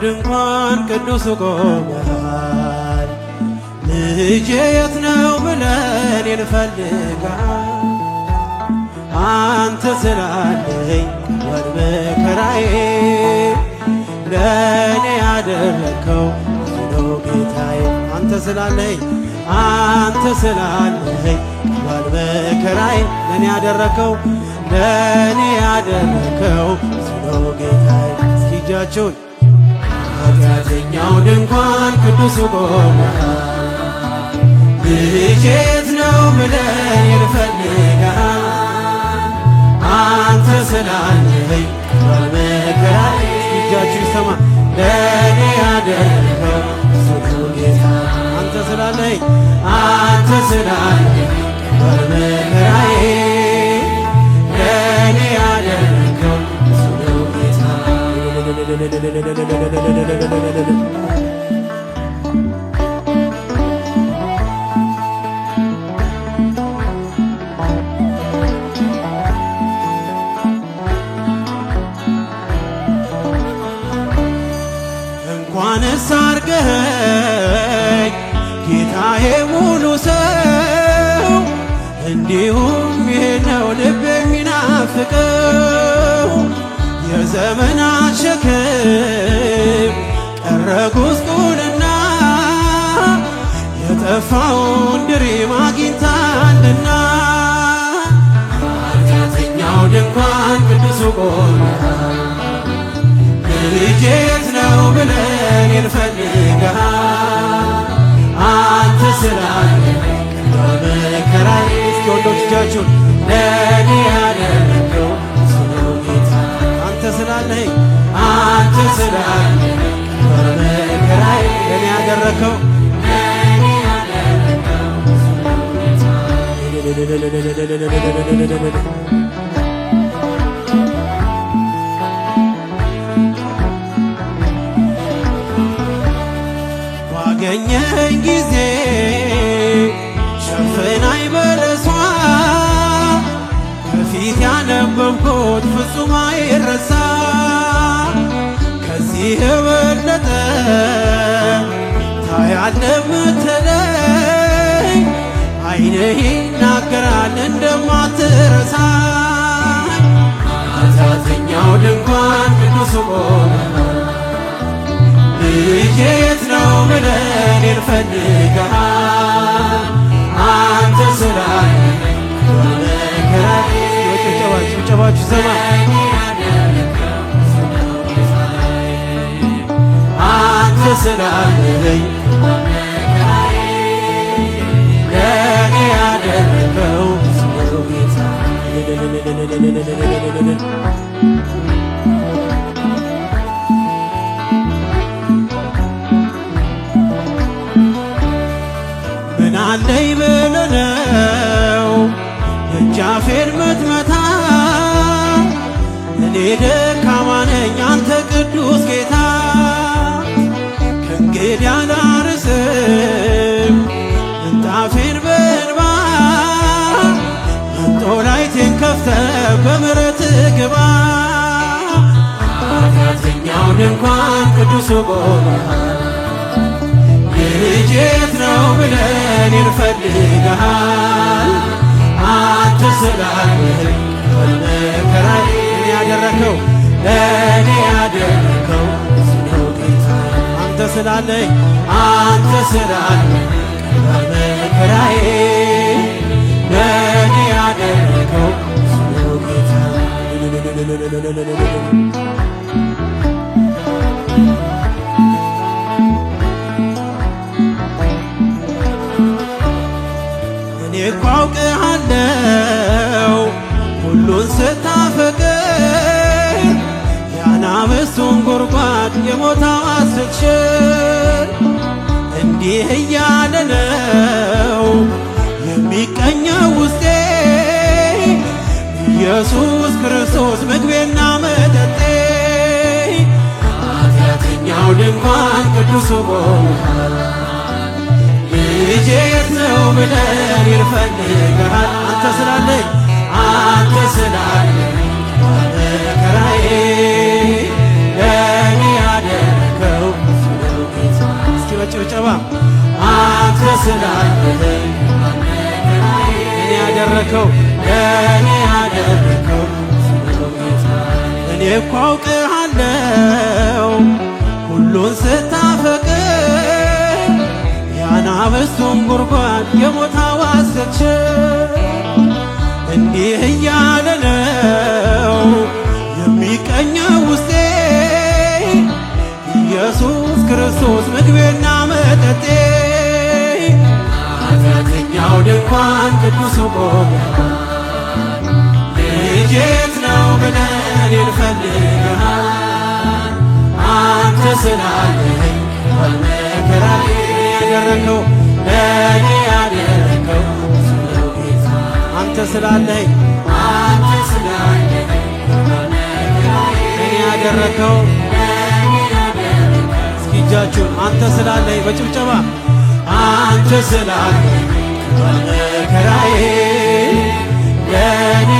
ድንኳን ቅዱስ ቆመሃል። ልጄ የት ነው ብለን እንፈልጋል። አንተ ስላለኝ ወድመከራዬ ለእኔ ያደረግከው ነው ጌታዬ። አንተ ስላለኝ ወድመከራዬ ለእኔ ያደረግከው ነው ጌታዬ። እስኪ እጃችሁን ኃጢአተኛው ድንኳን ቅዱስ ቆመሃል። ልጄ የት ነው ብለን እንፈልጋል። አንተ ስላለኝ ባልመከራዬ እጃችሁ ይሰማ ለእኔ ያደረገው እሱ ነው ጌታ። አንተ ስላለኝ ባልመከራዬ ለእኔ ያደረገው እሱ ነው ጌታ። እንኳንስ አርገኸኝ ጌታዬ ሙሉ ሰው፣ እንዲሁም ይህ ነው ልብ የሚናፍቀው። የዘመናት ሸክም ቀረ ጉስቁልና፣ የጠፋውን ድሪም አግኝታልና። ኃጢአተኛው ድንኳን ቅዱስ ቆመሃል። ልጄ የት ነው ብለን እንፈልጋል። አንተ ስላለኝ በመከራዬ እስኪ ወንዶች እጃችሁን ለእኔ ያደረገው እሱ ነው ጌታ። አንተ ስላለኝ በመከራዬ ለእኔ ያደረገው ባገኘኝ ጊዜ ሸፍናኝ በለሷ፣ ከፊት ያነበብኩት ፍጹም አይረሳ። ከዚህ የበለጠ ታያለህ ምትለኝ፣ ዓይንህ ይናገራል እንደማትረሳኝ። ኃጢአተኛው ድንኳን ቅዱስ ቆመሃል። ልጄ የት ነው ብለን እንፈልጋል። አንተ ስላለኝ በመከራዬ ጭብጨባችሁ ሰማ። አንተ ስላለኝ ለእኔ ያደረገው እሱ ነው ጌታ። ምናለኝ ብለህ ነው ደጃፌን ምትመታ? እኔ ደካማ ነኝ አንተ ቅዱስ ጌታ። ከእንግዲህ አላርስም ምንጣፌን በእንባ፣ መንጦላይቴን ከፍተህ በምሕረትህ ግባ። ኃጢአተኛው ድንኳን ቅዱስ ቆመሃል። ልጄ የት ነው ብለን እንፈልጋል። አንተ ስላለኝ በመከራዬ ለእኔ ያደረከው እሱ ነው ጌታ። አንተ ስላለኝ በመከራዬ ለእኔ ያደረከው እሱ ነው ጌታ። እኔ እኮ አውቅሃለሁ ሁሉን ስታፈቅር፣ የአናብስቱን ጉድጓድ የሞት አዋጅ ስትሽር። እንዲህ እያለ ነው የሚቀኘው ውስጤ ኢየሱስ ክርስቶስ ምግቤና መጠጤ ኃጢአተኛው ድንኳን ቅዱሱ ቆሞሃል። ልጄ የት ነው ብለን ይልፈልግሃል። አንተ ስላለኝ አንተ ስላለኝ መከራዬ ለእኔ ያደረከው ብዙ ነው ጌታ። እስኪ በጭብጨባ አንተ ስላለኝ እኔ ያደረከው ለእኔ ያደረከው ብዙ ነው ጌታ። እኔ እኮ አውቅሃለው ሁሉን ስታፈቅር የአናብስቱን ጉድጓድ የሞት አዋጅ ስትሽር እንዲህ እያለ ነው የሚቀኘው ውስጤ ኢየሱስ ክርስቶስ ምግቤና መጠጤ ኃጢአተኛው ድንኳን ቅዱሱ ቆሞሃል። ልጄ የት ነው ብለን ይልፈልግሃል። አንተ ስላለኝ መከራዬ ያደረከው ለእኔ ያደረከው ብዙ ነው ጌታ። አንተ ስላለኝ እኔ ያደረከው እስኪ እጃችሁን አንተ ስላለኝ በጭብጨባ አንተ ስላለኝ መከራዬ ለእኔ